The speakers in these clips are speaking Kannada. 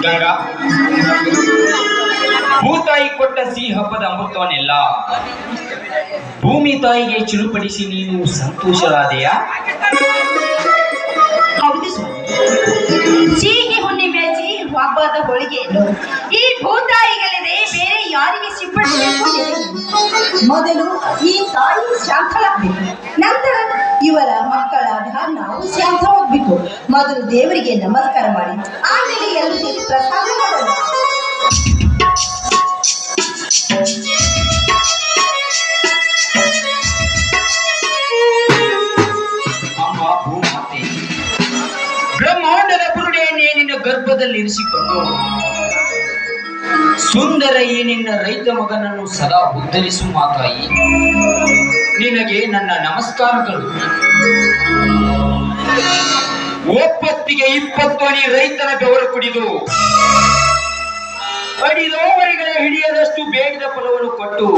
ಗಂಗಾ, ಭೂತಾಯಿ ಕೊಟ್ಟ ಸಿಹಿ ಹಬ್ಬದ ಅಮೃತವನ್ನೆಲ್ಲ ಭೂಮಿ ತಾಯಿಗೆ ಚಿರುಪಡಿಸಿ ನೀನು ಸಂತೋಷರಾದೆಯಾ? ಹೌದು ಸ್ವಾಮಿ. ಸಿಹಿ ಹುಣ್ಣಿಮೆ ಸಿಹಿ ಹಬ್ಬದ ಹೋಳಿಗೆಯನ್ನು ಈ ಭೂತಾಯಿಗಳಿದೆ ಬೇರೆ ಯಾರಿಗೆ ಸಿಂಪಡಿಸಬೇಕು? ಮೊದಲು ಈ ತಾಯಿ ಶಾಂತಳಾಗಬೇಕು, ನಂತರ ಇವರ ಮಕ್ಕಳಾದ ನಾವು ಶಾಂತವಾಗಬೇಕು. ಮೊದಲು ದೇವರಿಗೆ ನಮಸ್ಕಾರ ಮಾಡಿ ಆಮೇಲೆ ಎಲ್ಲರಿಗೆ ಪ್ರಸಾದ ಮಾಡೋಣ. ಅಮ್ಮ ಭೂಮಾತೆ, ಬ್ರಹ್ಮಾಂಡದ ಬುರುಡೆಯನ್ನೇ ನಿನ್ನ ಗರ್ಭದಲ್ಲಿ ಇರಿಸಿಕೊಂಡು ಸುಂದರ ಈ ನಿನ್ನ ರೈತ ಮಗನನ್ನು ಸದಾ ಉದ್ಧರಿಸು ಮಾತಾಯಿ. ನಿನಗೆ ನನ್ನ ನಮಸ್ಕಾರಗಳು. ಒಪ್ಪತ್ತಿಗೆ 20 ಅಡಿ ರೈತನ ಬೆವರು ಕುಡಿದು ಅಡಿದೋವರಿಗಳ ಹಿಡಿಯದಷ್ಟು ಬೇಗದ ಫಲವನ್ನು ಕೊಟ್ಟು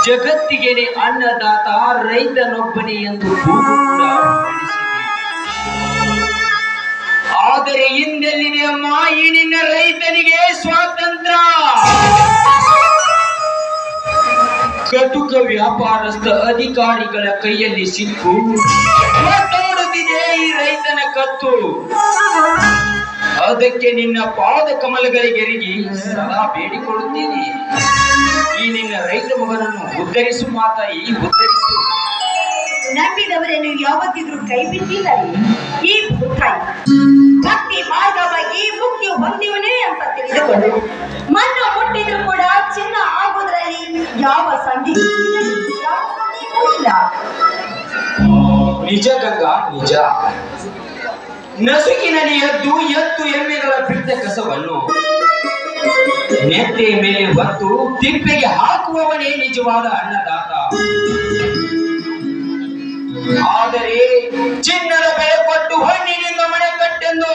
ಜಗತ್ತಿಗೆ ಅನ್ನದಾತ ರೈತನೊಬ್ಬನೇ ಎಂದು ಆದರೆ ಹಿಂದೆಲ್ಲಿದೆ ಅಮ್ಮ ಈ ನಿನ್ನ ರೈತನಿಗೆ ಸ್ವಾತಂತ್ರ್ಯ? ಕಟುಕ ವ್ಯಾಪಾರಸ್ಥ ಅಧಿಕಾರಿಗಳ ಕೈಯಲ್ಲಿ ಸಿಕ್ಕು ಮಾತಾಡುತ್ತಿದೆ ಈ ರೈತನ ಕತ್ತು. ಅದಕ್ಕೆ ನಿನ್ನ ಪಾದ ಕಮಲಗಳಿಗೆರಗಿ ಸದಾ ಬೇಡಿಕೊಳ್ಳುತ್ತೇನೆ, ಈ ನಿನ್ನ ರೈತ ಮಗನನ್ನು ಉದ್ಧರಿಸು ಮಾತಾಯಿ, ಉದ್ಧರಿಸು. ನಂಬಿದವರನ್ನು ಯಾವತ್ತಿದ್ರೂ ಕೈ ಬಿಟ್ಟಿಲ್ಲ ಈ ಭೂತಾಯಿ. ಭಕ್ತಿ ಮಾರ್ಗವಾಗಿ ಮುಕ್ತಿ ಹೊಂದಿವನೇ ಅಂತ ತಿಳಿದುಕೊಂಡು ಮಣ್ಣು ಮುಟ್ಟಿದ್ರು ಕೂಡ ಚಿನ್ನ ಆಗುವುದರಲ್ಲಿ ಯಾವ ಸಂದೇಹವೂ ಇಲ್ಲ. ನಿಜ ಗಂಗಾ, ನಿಜ. ನಸುಕಿನಲ್ಲಿ ಎತ್ತು ಎಮ್ಮೆಗಳ ಬಿಟ್ಟ ಕಸವನ್ನು ನೆತ್ತೆಯ ಮೇಲೆ ಹೊತ್ತು ತಿಪ್ಪೆಗೆ ಹಾಕುವವನೇ ನಿಜವಾದ ಅನ್ನದಾತ. ಆದರೆ ಚಿನ್ನದ ಬೆಲೆ ಕೊಟ್ಟು ಹಣ್ಣಿನಿಂದ ಮನೆ ಕಟ್ಟೆಂದು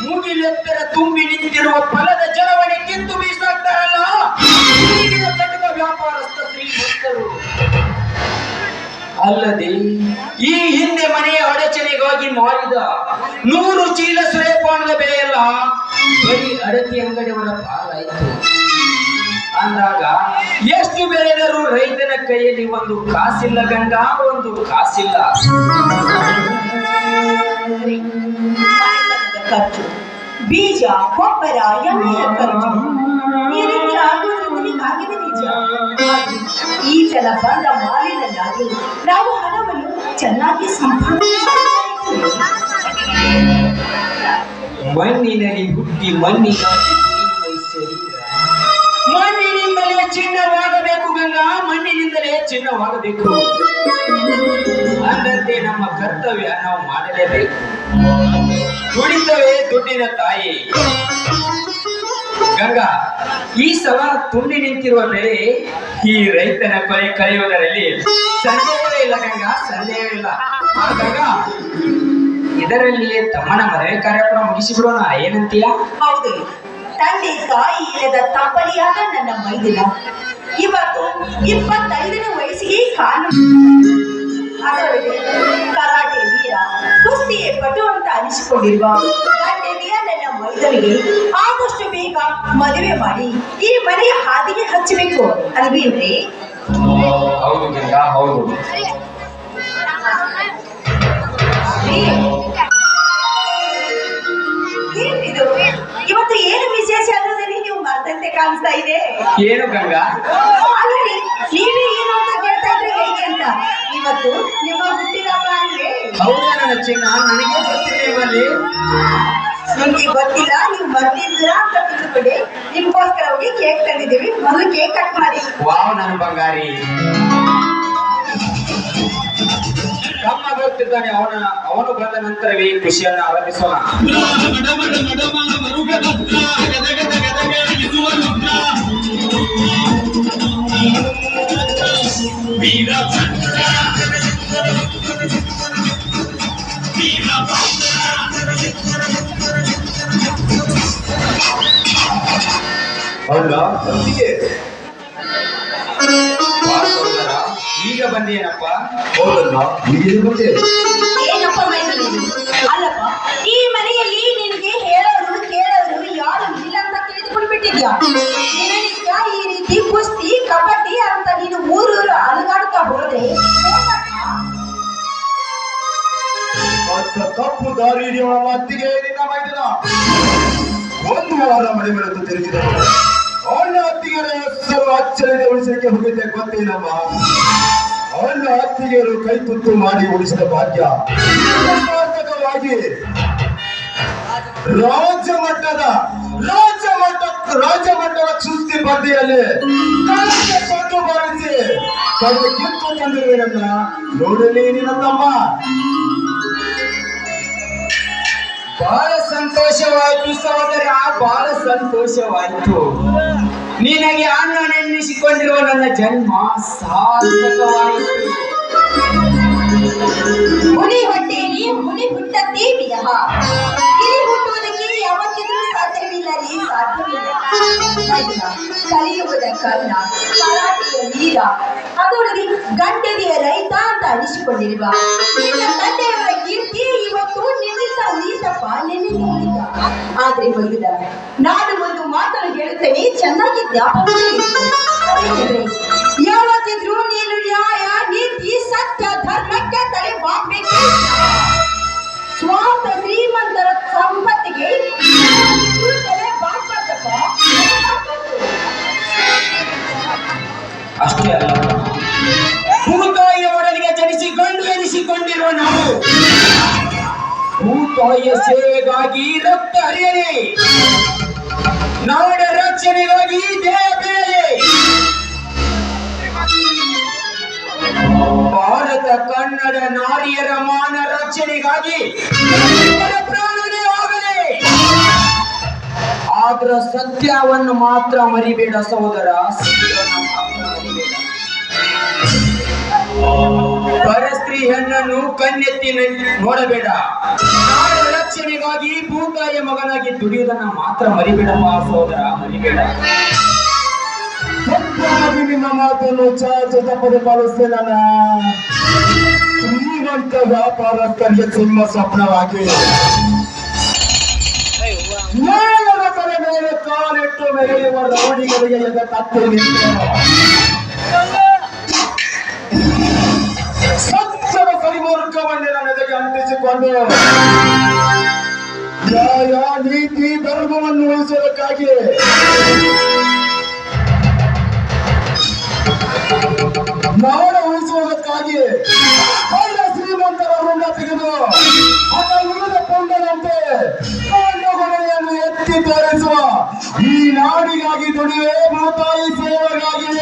ಮುಗಿಲೆತ್ತರ ತುಂಬಿ ನಿಂತಿರುವ ಫಲದ ಜಲವನೆ ಕಿತ್ತು ಬೀಸಾಕ್ತಾರಲ್ಲ ಈಗಿನ ಕಟಕ ವ್ಯಾಪಾರಸ್ಥ ಶ್ರೀಮಂತರು. ಅಲ್ಲದೆ ಈ ಹಿಂದೆ ಮನೆಯ ಅಡಚಣೆಗಾಗಿ ಮಾರಿದ 100 ಚೀಲ ಸೂರ್ಯಪಾನದ ಬೆಲೆಯಲ್ಲ ಬರೀ ಅಡಕೆ ಅಂಗಡಿಯವರ ಪಾಲಾಯಿತು. ಅಂದಾಗ ಎಷ್ಟು ಬೆಳೆದರೂ ರೈತನ ಕೈಯಲ್ಲಿ ಒಂದು ಕಾಸಿಲ್ಲ ಗಂಗಾ, ಒಂದು ಕಾಸಿಲ್ಲ. ಖರ್ಚು, ಬೀಜ, ಗೊಬ್ಬರ, ಎಣ್ಣೆಯ ಖರ್ಚು ಆಗಿದೆ ನಿಜ. ಈ ಸಲ ಬಂದ ಮಾಲಿನಲ್ಲಿ ನಾವು ಹಣವನ್ನು ಚೆನ್ನಾಗಿ ಮಣ್ಣಿನಲ್ಲಿ ಹುಟ್ಟಿ ಮಣ್ಣಿನಲ್ಲಿ ಮಣ್ಣಿನಿಂದಲೇ ಚಿನ್ನವಾಗಬೇಕು ಗಂಗಾ, ಮಣ್ಣಿನಿಂದಲೇ ಚಿನ್ನವಾಗಬೇಕು. ಅಂದಂತೆ ನಮ್ಮ ಕರ್ತವ್ಯ ನಾವು ಮಾಡಲೇಬೇಕು. ದುಡಿತವೇ ದುಡ್ಡಿನ ತಾಯಿ. ಗಂಗಾ, ಈ ಸಲ ತುಂಬಿ ನಿಂತಿರುವ ಬೆಳೆ ಈ ರೈತನ ಕೊಲೆ ಕಳೆಯುವುದರಲ್ಲಿ ಸಂದೇಹವೇ ಇಲ್ಲ ಗಂಗಾ, ಸಂದೇಹವಿಲ್ಲ. ಗಂಗಾ, ಇದರಲ್ಲಿಯೇ ತಮ್ಮನ ಮದುವೆ ಕಾರ್ಯಕ್ರಮ ಮುಗಿಸಿಬಿಡೋಣ, ಏನಂತೀಯ? ಹೌದು, ತಂದೆ ತಾಯಿ ಇಲ್ಲದ ತಪ್ಪಲಿಯಾದ ನನ್ನ ಮೈದಿನ ಇವತ್ತು 25ನೇ ವಯಸ್ಸಿಗೆ ಕಾಲು. ಅದರೊಳಗೆ ಕರಾಟೆ ವೀರ, ಕುಸ್ತಿಯೇ ಪಟು ಅಂತ ಅನಿಸಿಕೊಂಡಿರುವ ಗಂಡನಿಯ ನನ್ನ ಮೈದನಿಗೆ ಆದಷ್ಟು ಬೇಗ ಮದುವೆ ಮಾಡಿ ಈ ಮನೆಯ ಹಾದಿಗೆ ಹಚ್ಚಬೇಕು ಅಲ್ವೇನ್ರಿ? ಹೌದು ಗಂಗಾ, ಹೌದು. ಇವತ್ತು ಏನು ವಿಶೇಷ ಅನ್ನೋದಲ್ಲಿ ನೀವು ಮರ್ತಂತೆ ಕಾಣಿಸ್ತಾ ಇದೆ. ಏನು ಗಂಗಾ? ಅಲ್ಲರಿ, ನೀವೇ ಏನು ಅಂತ ಕೇಳ್ತಾ ಇದ್ರೆ ಹೇಗೆ ಅಂತ. ಇವತ್ತು ನಿಮ್ಮ ಹುಟ್ಟಿದ ಹಬ್ಬ ಅಂದ್ರೆ? ಹೌದಾ ನನ್ನ ಚಿನ್ನ, ನನಗೆ ಗೊತ್ತಿದೆ. ನಿಮ್ಗೆ ಗೊತ್ತಿಲ್ಲ, ನೀವು ಬರ್ತಿದ್ರ ಅಂತ ತಿಳ್ಕೊಂಡೆ ನಿಮ್ಗೋಸ್ಕರ ಹೋಗಿ ಕೇಕ್ ತಂದಿದ್ದೀವಿ. ಮೊದಲು ಕೇಕ್ ಕಟ್ ಮಾಡಿ. ವಾವ್ ನನ್ನ ಬಂಗಾರಿ. ತಮ್ಮ ಗೊತ್ತಿದ್ದಾನೆ, ಅವನು ಬಂದ ನಂತರವೇ ಖುಷಿಯನ್ನು ಆರಂಭಿಸೋಣ. ಹೌದಾ? ಈಗ ಬಂದೇನಪ್ಪ? ಹೌದಲ್ಲ, ಈಗ ಬಂದೆ. ಏನಪ್ಪ ಮೈಸೂರು? ಅಲ್ಲಪ್ಪ, ಈ ಮನೆಯಲ್ಲಿ ನಿನಗೆ ದಿನನಿತ್ಯ ಈ ರೀತಿ ಕುಸ್ತಿ ಕಬಡ್ಡಿ ಅಂತ ನೀನು ಊರೂರು ಅಲುಗಾಡ್ತಾ ಹೋದ್ರೆ ತಪ್ಪು ದಾರಿ ಹಿಡಿಯುವ ಅತ್ತಿಗೆ ನಿನ್ನ ಮೈದನ ಒಂದು ವಾರ ಮಳೆ ಬೆಳೆದು ತಿರುಗಿದರು. ಅವಳ ಅತ್ತಿಗೆಯರ ಹೆಸರು ಅಚ್ಚರಿಯಿಂದ ಉಳಿಸಲಿಕ್ಕೆ ಹೋಗಿದ್ದೆ ಗೊತ್ತೇನಮ್ಮ. ಅವಳ ಅತ್ತಿಗೆಯರು ಕೈ ತುತ್ತು ಮಾಡಿ ಉಳಿಸಿದ ಭಾಗ್ಯ ಸಾರ್ಥಕವಾಗಿ ರಾಜ್ಯ ಮಟ್ಟದ ಕುಸ್ತಿ ಸ್ಪರ್ಧೆಯಲ್ಲಿ ಸೊಟ್ಟು ಬಾರಿಸಿ ಕಿತ್ತು ತಂದಿರುವೆನನ್ನ ನೋಡಲಿ ನಿನ್ನ ತಮ್ಮ. ಬಹಳ ಸಂತೋಷವಾಯ್ತು ಸಹೋದರ, ಬಹಳ ಸಂತೋಷವಾಯ್ತು. ನಿನಗೆ ಅನ್ನ ನೆನೆಸಿಕೊಂಡಿರುವ ನನ್ನ ಜನ್ಮ ಸಾರ್ಥಕವಾಯಿತು. ಹುಲಿ ಹೊಟ್ಟೆಯಲ್ಲಿ ಹುಲಿ ಹುಟ್ಟದ್ದೇ ವಿನಃ ಗಿರಿ ಹುಟ್ಟುವುದಕ್ಕೆ ಯಾವತ್ತಿದ್ರೂ ಸಾಧ್ಯವಿಲ್ಲ ರೀ, ಸಾಧ್ಯವಿಲ್ಲ. ಕಲಿಯುವುದ ಕರ್ಣ, ಕರಾಟೆಯ ವೀರ, ಅದರೊಳಗೆ ಗಂಟೆದೆಯ ರೈತ ಅಂತ ಅನಿಸಿಕೊಂಡಿರುವ ನಿನ್ನ ತಂದೆಯವರ ಕೀರ್ತಿ ಇವತ್ತು ನಿನ್ನಿಂದ ಉಳಿತಪ್ಪ, ನಿನ್ನಿಂದ ಉಳಿತ. ಆದ್ರೆ ಮೈದುನ, ನಾನು ಒಂದು ಮಾತನ್ನು ಹೇಳುತ್ತೇನೆ, ಚೆನ್ನಾಗಿ ಜ್ಞಾಪಕ ಯಾವತ್ತಿದ್ರೂ ನೀನು ನ್ಯಾಯ, ನೀತಿ, ಸತ್ಯ, ಧರ್ಮಕ್ಕೆ ತಲೆ ಬಾಗ್ಬೇಕು. ಸ್ವಾರ್ಥ ಶ್ರೀಮಂತರ ಸಂಪತ್ತಿಗೆ ತಲೆ ಬಾಗ್ಬಾರ್ದಪ್ಪ. ಅಷ್ಟೇ ಅಲ್ಲ, ಭೂತಾಯಿಯ ಒಡಲಿಗೆ ಜನಿಸಿ ಗಂಡು ಎನಿಸಿಕೊಂಡಿರುವ ನಾವು ಭೂತಾಯಿಯ ಸೇವೆಗಾಗಿ ರಕ್ತ ಹರಿಯಲಿ, ನಾಡ ರಕ್ಷಣೆಗಾಗಿ ದೇಹ ಬೆಳೆಯಲಿ. ಭಾರತ ಕನ್ನಡ ನಾರಿಯರ ಮಾನ ರಕ್ಷಣೆಗಾಗಿ ಪ್ರಾಣನೇ ಆಗಲಿ. ಆದ್ರ ಸತ್ಯವನ್ನು ಮಾತ್ರ ಮರಿಬೇಡ ಸಹೋದರ, ಸತ್ಯವನ್ನು ಮಾತ್ರ ಮರಿಬೇಡ. ಪರಸ್ತ್ರೀ ಹೆಣ್ಣನ್ನು ಕಣ್ಣೆತ್ತಿ ನೋಡಬೇಡ. ನಾಡ ರಕ್ಷಣೆಗಾಗಿ ಭೂತಾಯಿಯ ಮಗನಾಗಿ ದುಡಿಯುವುದನ್ನ ಮಾತ್ರ ಮರಿಬೇಡಪ್ಪ ಸಹೋದರ, ಮರಿಬೇಡ. ಸತ್ಯವಾಗಿ ನಿಮ್ಮ ಮಾತನ್ನು ತಪ್ಪದೆ ಪಾಲಿಸ್ತೇನೆ. ಶ್ರೀಮಂತ ವ್ಯಾಪಾರಸ್ಥರಿಗೆ ಸಿಂಹ ಸ್ವಪ್ನವಾಗಿ ನ್ಯಾಯದ ತಲೆ ಮೇಲೆ ಕಾಲಿಟ್ಟು ಮೆರೆಯುವ ರೌಡಿಗಳಿಗೆ ಎದೆ ತತ್ತೆ ನಿಂತು ಸತ್ಯದ ಪರಿಮೂರ್ಖವನ್ನೆಲ್ಲ ನೆಲೆಗೆ ಅಂಟಿಸಿಕೊಂಡು ನ್ಯಾಯ, ನೀತಿ, ಧರ್ಮವನ್ನು ಉಳಿಸುವುದಕ್ಕಾಗಿ ನಾಡ ಉಳಿಸುವುದಕ್ಕಾಗಿ ಒಳ್ಳೆ ಶ್ರೀಮಂತರ ಋಣ ತೆಗೆದು ಅದ ಉಳಿದ ಪೊಂಡನಂತೆ ಕಾಂಡಗೊಡೆಯನ್ನು ಎತ್ತಿ ತೋರಿಸುವ ಈ ನಾಡಿಗಾಗಿ ದುಡಿವೆ, ಭೂತಾಯಿ ಸೇವೆಗಾಗಿ.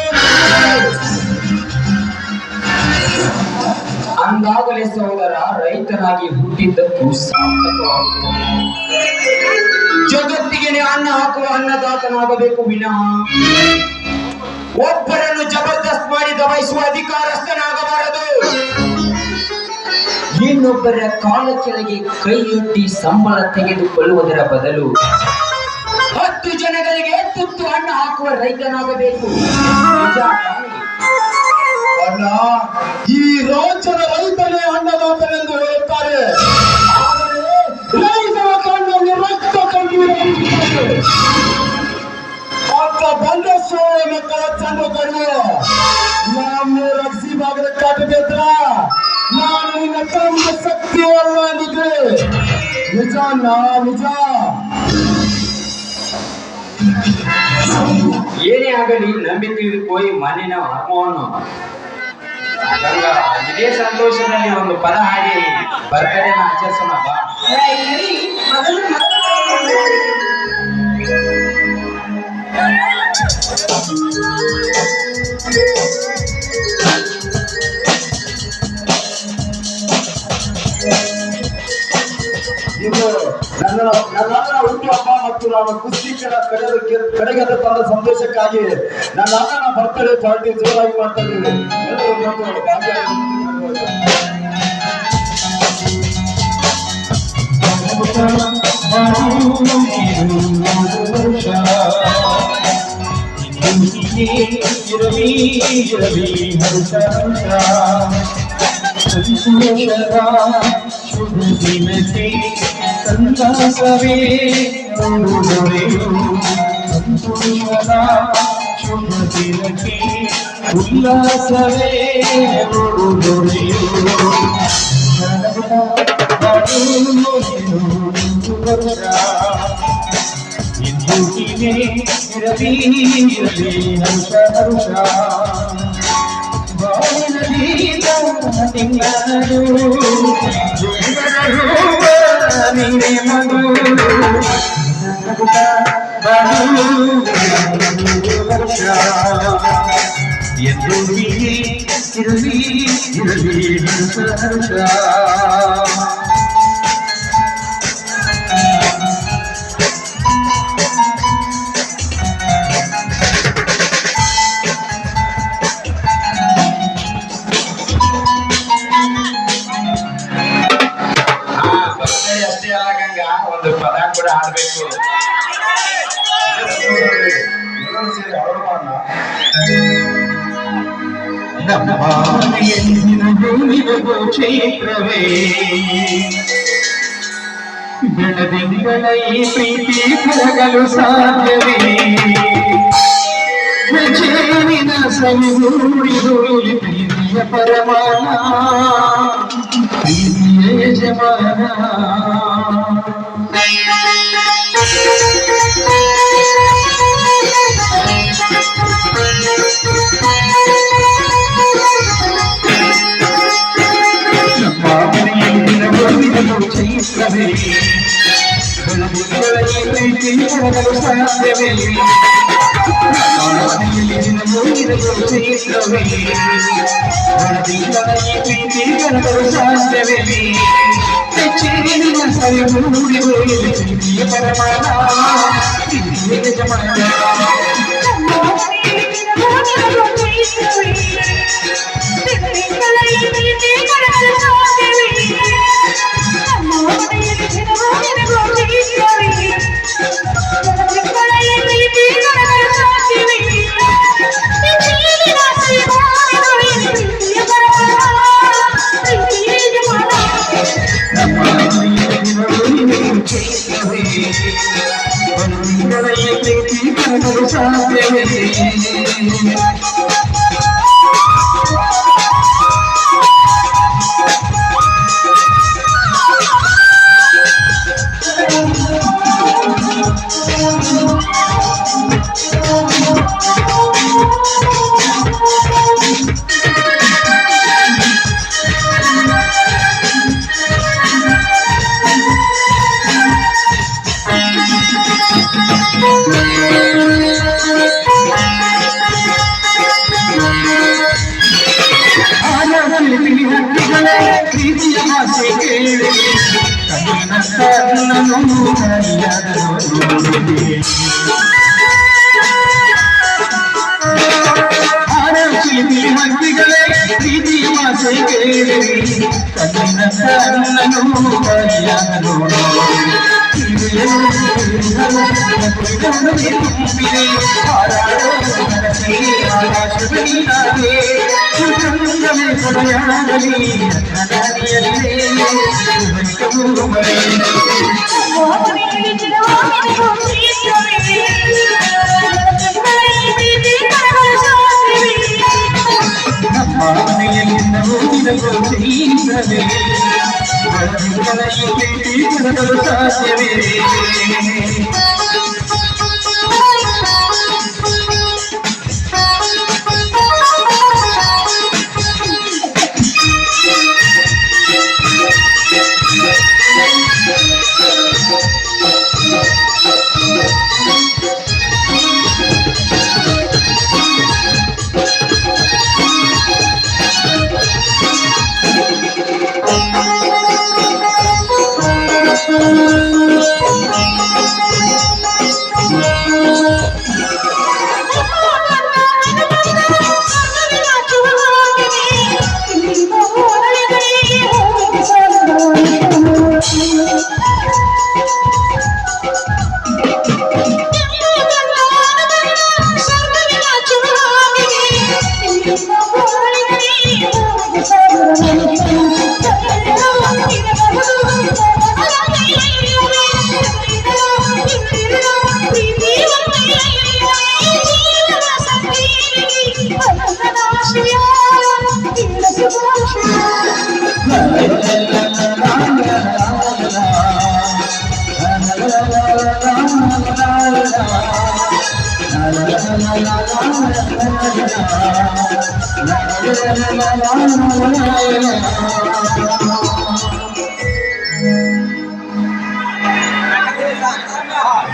ಅಂದಾಗಲೇ ಸಹೋದರ, ರೈತನಾಗಿ ಹುಟ್ಟಿದ್ದಕ್ಕೂ ಸಾರ್ಥಕವಾಗುತ್ತದೆ. ಜಗತ್ತಿಗೆ ಅನ್ನ ಹಾಕುವ ಅನ್ನದಾತನಾಗಬೇಕು ವಿನಃ ಒಬ್ಬರನ್ನು ಜಬರ್ದಸ್ತ್ ಮಾಡಿ ದಬಾಯಿಸುವ ಅಧಿಕಾರಸ್ಥನಾಗಬಾರದು. ಇನ್ನೊಬ್ಬರ ಕಾಲ ಕೆಳಗೆ ಕೈಯೊಡ್ಡಿ ಸಂಬಳ ತೆಗೆದುಕೊಳ್ಳುವುದರ ಬದಲು 10 ಜನಗಳಿಗೆ ತುತ್ತು ಅನ್ನ ಹಾಕುವ ರೈತನಾಗಬೇಕು. ಅಣ್ಣ, ಈ ರಾಜ್ಯದ ರೈತನೇ ಅನ್ನದಾತನೆಂದು ಹೇಳುತ್ತಾರೆ. ಆದರೆ ರೈತರ ಕಣ್ಣಲ್ಲಿ ರಕ್ತ ಕಂಡು ಬಂದ ಮಕ್ಕಳ ಚಂದ ಕಡಿಮೆ ನಮ್ಮ ರಕ್ಷಿ ಭಾಗದ ಕಾಟಬೇತ್ರ ನಾನು ನಿನ್ನ ತಮ್ಮ ಶಕ್ತಿ ಅಲ್ಲ ಅಂದಿದ್ದೆ. ನಿಜ ನಿಜ. ಏನೇ ಆಗಲಿ ನಂಬಿ ತಿಳಿದುಕೋಯಿ ಮಣ್ಣಿನ ಹರ್ಮವನ್ನು ಗಂಗಾ, ಇದೇ ಸಂತೋಷದಲ್ಲಿ ಒಂದು ಪದ ಹಾಡಿ ಬರ್ತಡೇನ ಆಚರಿಸೋಣ ಬಾ. ಇದು ನನ್ನ ಹುಟ್ಟುಹಬ್ಬ ಮತ್ತು ನಾನು ಕುಸ್ತಿ ಕಡೆಗೆ ತಂದ ಸಂತೋಷಕ್ಕಾಗಿ ನನ್ನ ಅಣ್ಣನ ಬರ್ತಡೇ ಪಾರ್ಟಿ ಜೋರಾಗಿ ಮಾಡ್ತಾ ಇದ್ದೀವಿ. ಎಲ್ಲರೂ ಬಂದು ಭಾಗಿಯಾಗಿ ಶುಭ ದಿನಕ್ಕೆ ಸಂತಸವೇ ನೋಡುವೆಯು ಸಂತೋಷದ ಶುಭ ದಿನಕ್ಕೆ ಉಲ್ಲಾಸವೇ ಉಡುಗೊರೆಯು ಇಂದು ಹೀಗೆ ಇರಲಿ ಹರ್ಷ ಹರ್ಷ ಬಾಳಿನಲ್ಲಿ ತಿಂಗಳು ನೀನೇ ಮಗು ವರ್ಷ ಎಂದು ಹೀಗೆ ಇರಲಿ ಹರ್ಷ ಹರ್ಷ ಅಷ್ಟೇ ಅಲ್ಲ ಗಂಗ, ಒಂದು ಪದ ಕೂಡ ಹಾಡ್ಬೇಕು. ಎಲ್ಲರೂ ಸೇರಿ ಹಾಡೋಣ. ನಮ್ಮ ಎಂದಿನ ಕ್ಷೇತ್ರವೇ ಬೆಳದಿಂಗಳ ಈ ಪ್ರೀತಿ ಕರಗಲು ಸಾಧ್ಯವೇ ಚೇರಿನ ಸವಿಗೂಡಿದು ಪ್ರೀತಿಯ ಪರಮಾನ ಪ್ರೀತಿಯ ಯಜಮಾನ ಚೈತ್ರವೇ ಪ್ರೀತಿ ಕರಗಲು ಸಾಧ್ಯವೇ ಚೈತ್ರವೇ ಪ್ರೀತಿ ಕರಗಲು ಸಾಧ್ಯವೇ ಚೇರಿನ ಸವಿಗೂಡಿದು ಪ್ರೀತಿಯ ಪರಮಾನ ಪ್ರೀತಿಯ ಯಜಮಾನ ಹಕ್ಕಿಗಳೇ ಪ್ರೀತಿಯ ಮಾಸೆ ಕೇಳಿ ಕಣ್ಣಿನ ಕಣ್ಣನು ಸಾಧ್ಯವೇ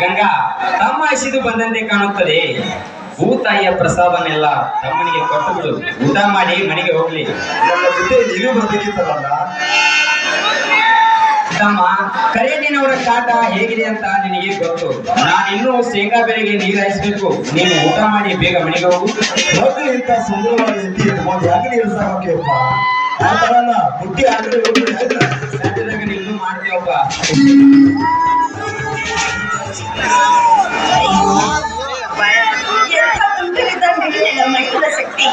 ಗಂಗಾ ತಮ್ಮ ಹಸಿದು ಬಂದಂತೆ ಕಾಣುತ್ತದೆ. ಭೂತಾಯಿಯ ಪ್ರಸಾದನೆಲ್ಲ ತಮ್ಮನಿಗೆ ಕೊಟ್ಟು ಬಿಡು. ಊಟ ಮಾಡಿ ಮನೆಗೆ ಹೋಗ್ಲಿ. ನನ್ನ ಜೊತೆ ನೀನು ಬರ್ಬೇಕಿತ್ತಲ್ಲ. ತಮ್ಮ ಕರೆಯದಿನವರ ಕಾಟ ಹೇಗಿದೆ ಅಂತ ನಿನಗೆ ಗೊತ್ತು. ನಾನಿನ್ನೂ ಶೇಂಗಾ ಬೆಳೆಗೆ ನೀರು ಹಾಯಿಸ್ಬೇಕು. ನೀನು ಊಟ ಮಾಡಿ ಬೇಗ ಮನೆಗೆ ಹೋಗು. ಮೊದಲು ಇಂಥ ಸುಂದರವಾದ ಹೆಂಡತಿ ಇಟ್ಕೊಂಡು ಯಾಕೆ ನೀರು ಸಾಕಪ್ಪ? ಆ ಥರನ ಬುಟ್ಟಿ ಆಗಲಿ ಸದ್ಯದಾಗ ನೀನು ಮಾಡ್ತೀವಪ್ಪ. ಶಕ್ತಿ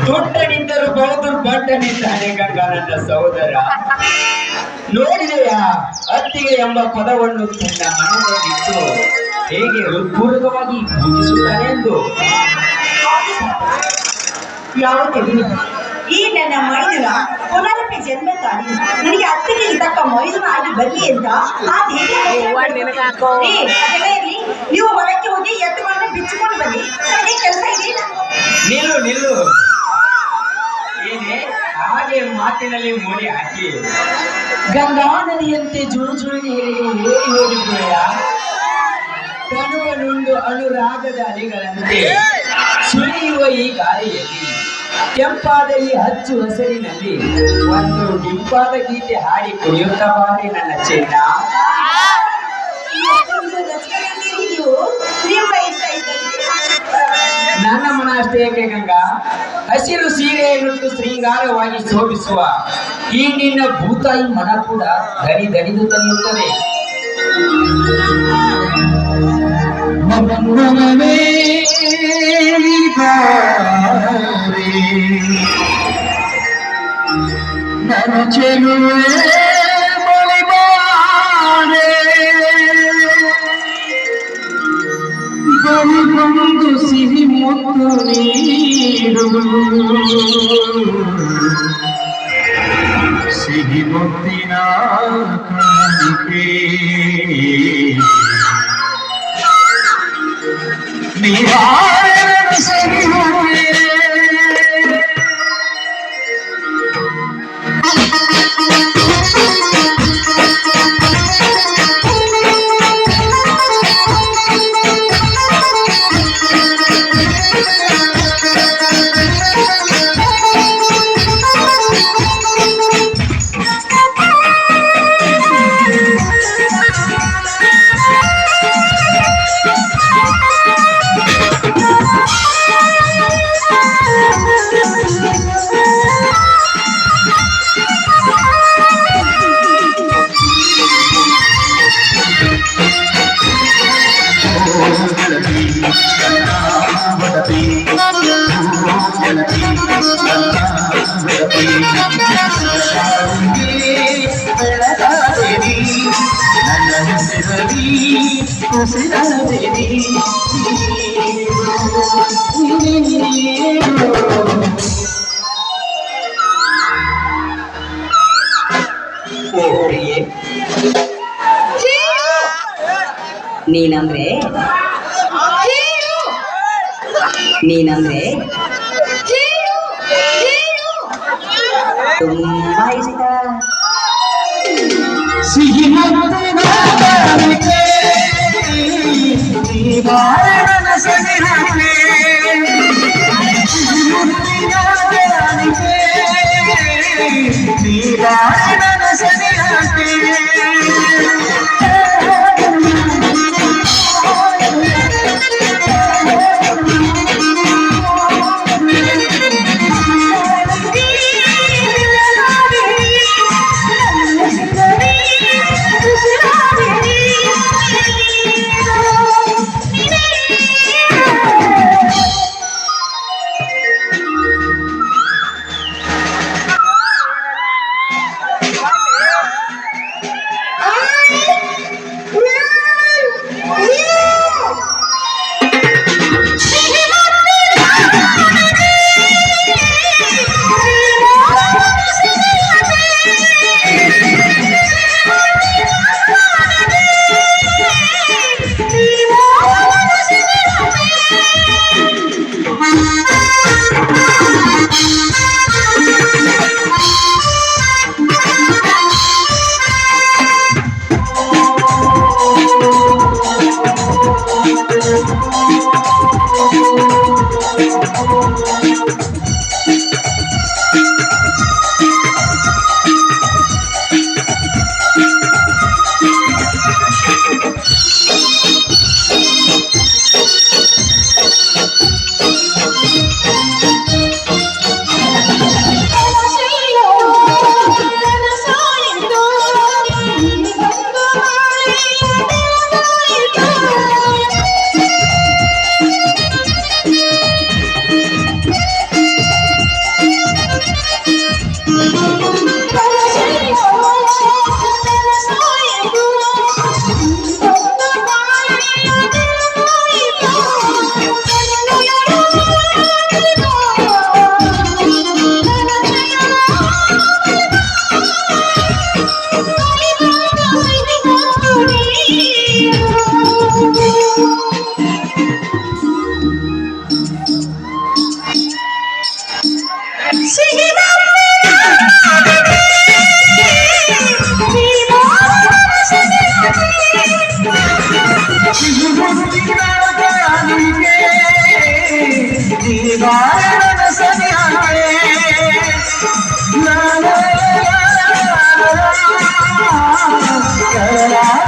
ದೊಡ್ಡ ನಿಂತರು ಬಹುದರು ಬಡ್ಡ ನಿಂತಾನೆ ಗಂಗಾ ನನ್ನ ಸಹೋದರ. ನೋಡಿದೆಯಾ ಅತ್ತಿಗೆ ಎಂಬ ಪದವನ್ನು ತನ್ನ ಮನದಲ್ಲಿಟ್ಟು ಹೇಗೆ ಹೃತ್ಪೂರ್ವಕವಾಗಿ ಪೂಜಿಸುತ್ತಾನೆ ಎಂದು. ಯಾವುದೇ ಈ ನನ್ನ ಮೈದುನ ಪುನರಪಿ ಜನ್ಮ ತಾಳಿ ನನಗೆ ಅತ್ತಿಗೆ ತಕ್ಕ ಮೈದುನ ಆಗಿ ಬರ್ಲಿ ಅಂತ ಆ ದೇವಿ ನೀವು ಹೊರಕ್ಕೆ ಹೋಗಿ ಎತ್ತುಗಳನ್ನ ಬಿಚ್ಚಿಕೊಂಡು ಬನ್ನಿ. ನನಗೆ ಕೆಲಸ ಇದೆ. ನಿಲ್ಲು ನಿಲ್ಲು. ಏನೇ ಹಾಗೆ ಮಾತಿನಲ್ಲಿ ಮೋಡಿ ಹಾಕಿ ಗಂಗಾ ನದಿಯಂತೆ ಜುಳು ಜುಳುಗಿ ಏರಿ ಹೋಗಿದ್ದೀಯ. ಕಣುವನುಂಡು ಅನುರಾಗದ ಅಲೆಗಳಂತೆ ಸುಳಿಯುವ ಈ ಗಾಳಿಯಲ್ಲಿ ಕೆಂಪಾದ ಈ ಹಚ್ಚು ಹಸಿರಿನಲ್ಲಿ ಒಂದು ಡಿಂಪಾದ ಗೀತೆ ಹಾಡಿ ಕುಡಿಯುತ್ತಾ ಬಾರಿ ನನ್ನ ಚೆನ್ನ. ನನ್ನ ಮನ ಅಷ್ಟೇ ಏಕೆ ಗಂಗಾ. ಹಸಿರು ಸೀರೆಯನ್ನುಟ್ಟು ಶೃಂಗಾರವಾಗಿ ಶೋಭಿಸುವ ಈ ನಿನ್ನ ಭೂತಾಯಿ ಮನ ಕೂಡ ದನಿ ದಣಿದು ತನಿಯುತ್ತದೆ. ನನ್ನ ಚೆಲುವೆ ಬಹುಗೊಂದು ಸಿಹಿ ಮುತ್ತು ನೀಡು, ಸಿಹಿ ಮುತ್ತಿನ ಕಾಣಿಕೆ ನೀರಾಳ ಸರಿ ಹೋವೆ. ನೀನಂದ್ರೆ ತುಂಬಾ ಇಷ್ಟ. ಸಿಹಿ ಮುತ್ತಿನ ಕಾಣಿಕೆ ನೀರಾಳ ಸರಿ ಹೋವೆ. ಸಿಹಿ ಮುತ್ತಿನ ಕಾಣಿಕೆ ನೀರಾಳ ಸರಿ ಹೋವೆ. La la la la la la la la la